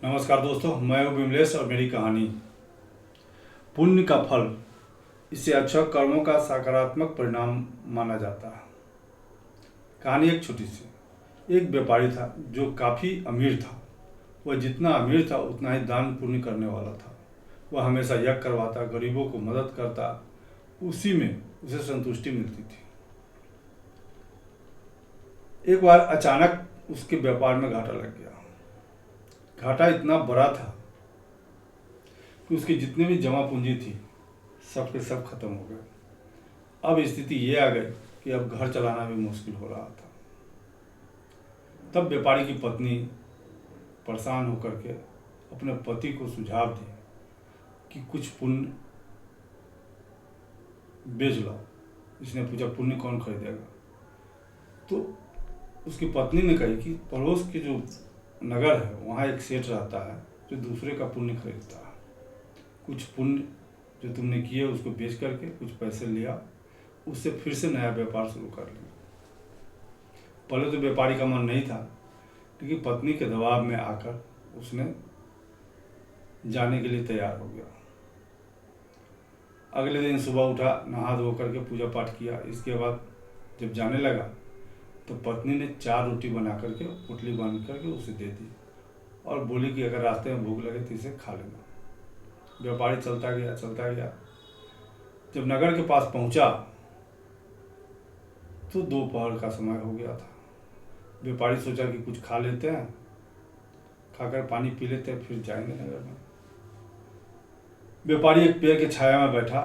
नमस्कार दोस्तों, मैं हूं विमलेश और मेरी कहानी पुण्य का फल। इससे अच्छा कर्मों का सकारात्मक परिणाम माना जाता है। कहानी एक छोटी सी। एक व्यापारी था जो काफ़ी अमीर था। वह जितना अमीर था उतना ही दान पुण्य करने वाला था। वह हमेशा यज्ञ करवाता, गरीबों को मदद करता। उसी में उसे संतुष्टि मिलती थी। एक बार अचानक उसके व्यापार में घाटा लग गया। घाटा इतना बड़ा था कि उसकी जितनी भी जमा पूंजी थी सब के सब खत्म हो गए। अब स्थिति ये आ गई कि अब घर चलाना भी मुश्किल हो रहा था। तब व्यापारी की पत्नी परेशान होकर के अपने पति को सुझाव दी कि कुछ पुण्य बेच लो। इसने पूछा, पुण्य कौन खरीदेगा? तो उसकी पत्नी ने कही कि पड़ोस के जो नगर है वहाँ एक सेठ रहता है जो दूसरे का पुण्य खरीदता है। कुछ पुण्य जो तुमने किए उसको बेच करके कुछ पैसे लिया, उससे फिर से नया व्यापार शुरू कर लिया। पहले तो व्यापारी का मन नहीं था, लेकिन पत्नी के दबाव में आकर उसने जाने के लिए तैयार हो गया। अगले दिन सुबह उठा, नहा धो करके पूजा पाठ किया। इसके बाद जब जाने लगा तो पत्नी ने 4 रोटी बना करके पोटली बांध करके उसे दे दी और बोली कि अगर रास्ते में भूख लगे तो इसे खा लेना। व्यापारी चलता गया। जब नगर के पास पहुंचा तो दोपहर का समय हो गया था। व्यापारी सोचा कि कुछ खा लेते हैं, खाकर पानी पी लेते हैं, फिर जाएंगे नगर में। व्यापारी एक पेड़ के छाया में बैठा,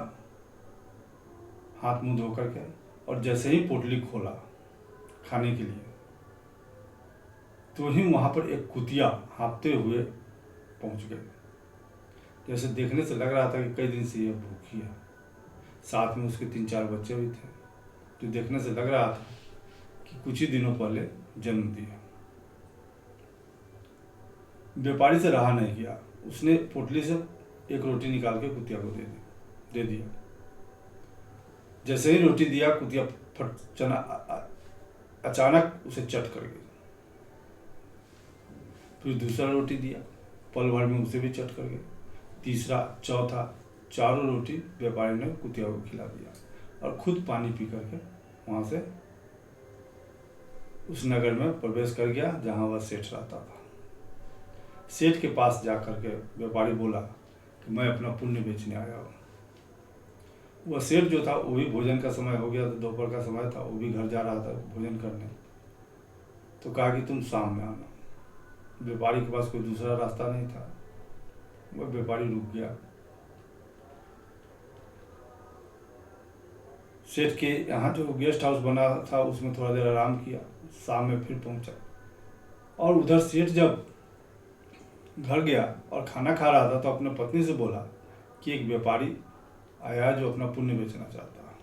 हाथ मुंह धो करके, और जैसे ही पोटली खोला खाने के लिए तो ही वहां पर एक कुतिया हाँफते हुए पहुंच गए। जैसे देखने से लग रहा था कि कई दिन से यह भूखी है। साथ में उसके 3-4 बच्चे भी थे जो देखने से लग रहा था कि कुछ ही दिनों पहले जन्म दिया। व्यापारी से रहा नहीं गया, उसने पोटली से एक रोटी निकाल के कुतिया को दे दिया। जैसे ही रोटी दिया, कुतिया अचानक उसे चट कर गई। फिर दूसरा रोटी दिया, पल भर में उसे भी चट कर गई। तीसरा, चौथा, 4 रोटी व्यापारी ने कुतिया को खिला दिया और खुद पानी पी करके वहां से उस नगर में प्रवेश कर गया जहां वह सेठ रहता था। सेठ के पास जा करके व्यापारी बोला कि मैं अपना पुण्य बेचने आया हूँ। वह सेठ जो था वो भी भोजन का समय हो गया था, दोपहर का समय था, वो भी घर जा रहा था भोजन करने। तो कहा कि तुम शाम में आना। व्यापारी के पास कोई दूसरा रास्ता नहीं था, वह व्यापारी रुक गया। सेठ के यहाँ जो गेस्ट हाउस बना था उसमें थोड़ा देर आराम किया, शाम में फिर पहुंचा। और उधर सेठ जब घर गया और खाना खा रहा था तो अपने पत्नी से बोला कि एक व्यापारी आया जो अपना पुण्य बेचना चाहता है।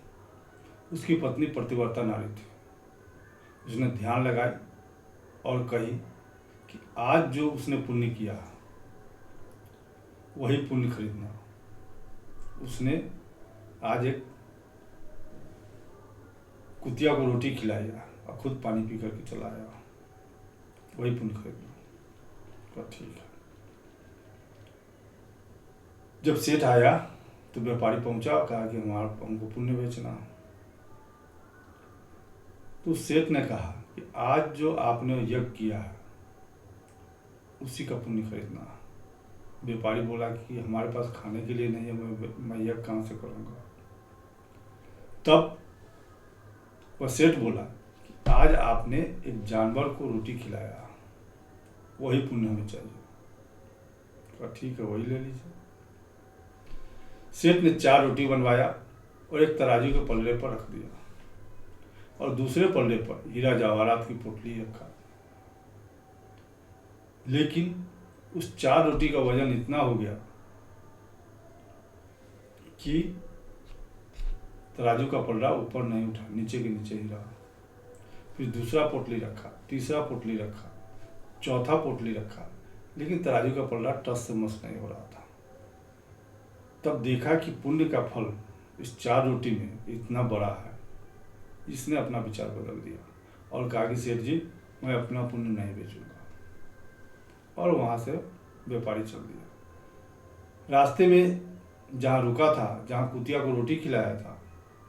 उसकी पत्नी प्रतिवर्ता नारी थी। उसने ध्यान लगाई और कही कि आज जो उसने पुण्य किया वही पुण्य खरीदना। उसने आज एक कुतिया को रोटी खिलाई और खुद पानी पी करके चला आया, वही पुण्य खरीदना। तो ठीक है। जब सेठ आया तो व्यापारी पहुंचा और कहा कि हमको पुण्य बेचना। तो सेठ ने कहा कि आज जो आपने यज्ञ किया है उसी का पुण्य खरीदना। व्यापारी बोला कि हमारे पास खाने के लिए नहीं है, मैं यज्ञ कहाँ से करूँगा। तब वह सेठ बोला कि आज आपने एक जानवर को रोटी खिलाया, वही पुण्य हमें चाहिए। तो ठीक है, वही ले लीजिए। सेठ ने 4 रोटी बनवाया और एक तराजू के पल्ले पर रख दिया और दूसरे पल्ले पर हीरा जवाहरात की पोटली रखा। लेकिन उस 4 रोटी का वजन इतना हो गया कि तराजू का पल्ला ऊपर नहीं उठा, नीचे के नीचे ही रहा। फिर दूसरा पोटली रखा, तीसरा पोटली रखा, चौथा पोटली रखा, लेकिन तराजू का पल्ला टस से मस नहीं हो रहा था। तब देखा कि पुण्य का फल इस 4 रोटी में इतना बड़ा है। इसने अपना विचार बदल दिया और कहा कि सेठ जी, मैं अपना पुण्य नहीं बेचूंगा, और वहां से व्यापारी चल दिया। रास्ते में जहाँ रुका था, जहाँ कुतिया को रोटी खिलाया था,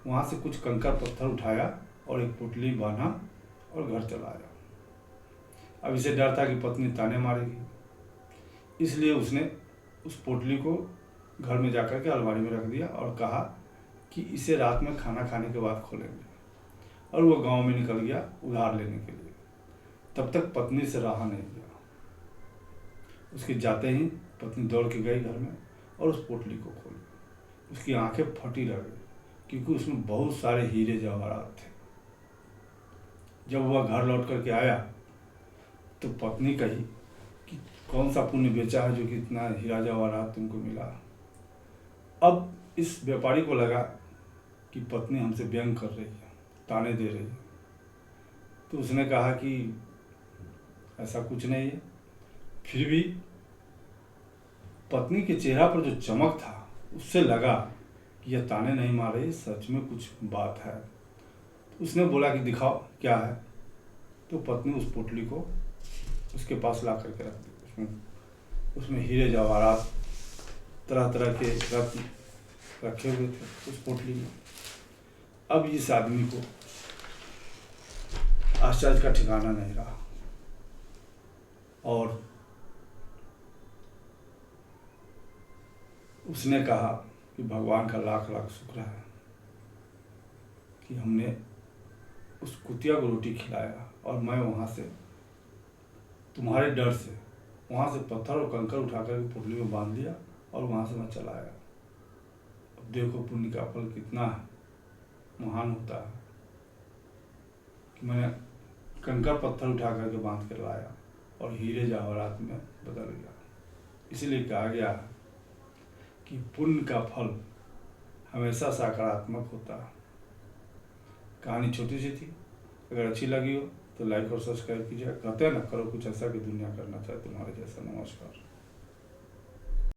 वहाँ से कुछ कंकड़ पत्थर उठाया और एक पोटली बांधा और घर चला आया। अब इसे डर था कि पत्नी ताने मारेगी, इसलिए उसने उस पोटली को घर में जाकर के अलमारी में रख दिया और कहा कि इसे रात में खाना खाने के बाद खोलेंगे। और वो गांव में निकल गया उधार लेने के लिए। तब तक पत्नी से रहा नहीं गया। उसके जाते ही पत्नी दौड़ के गई घर में और उस पोटली को खोली। उसकी आंखें फटी रह गई, क्योंकि उसमें बहुत सारे हीरे जवाहरात थे। जब वह घर लौट करके आया तो पत्नी कही कि कौन सा पुण्य बेचा है जो कि इतना हीरा जवाहरात तुमको मिला। अब इस व्यापारी को लगा कि पत्नी हमसे व्यंग कर रही है, ताने दे रही है। तो उसने कहा कि ऐसा कुछ नहीं है। फिर भी पत्नी के चेहरा पर जो चमक था, उससे लगा कि यह ताने नहीं मार रही, सच में कुछ बात है। तो उसने बोला कि दिखाओ क्या है। तो पत्नी उस पोटली को उसके पास ला करके रख दी। उसमें हीरे जवाहरात, तरह तरह के रत्न रखे हुए थे उस पोटली में। अब इस आदमी को आश्चर्य का ठिकाना नहीं रहा और उसने कहा कि भगवान का लाख लाख शुक्र है कि हमने उस कुतिया को रोटी खिलाया और मैं वहाँ से तुम्हारे डर से वहाँ से पत्थर और कंकड़ उठाकर पोटली में बांध लिया और वहाँ से मैं चला आया। अब देखो पुण्य का फल कितना महान होता है कि मैंने कंकड़ पत्थर उठा करके बांध कर लाया और हीरे जवाहरात में बदल गया। इसीलिए कहा गया है कि पुण्य का फल हमेशा सकारात्मक होता है। कहानी छोटी सी थी, अगर अच्छी लगी हो तो लाइक और सब्सक्राइब कीजिए। कहते हैं ना, करो कुछ ऐसा कि दुनिया करना चाहे तुम्हारे जैसा। नमस्कार।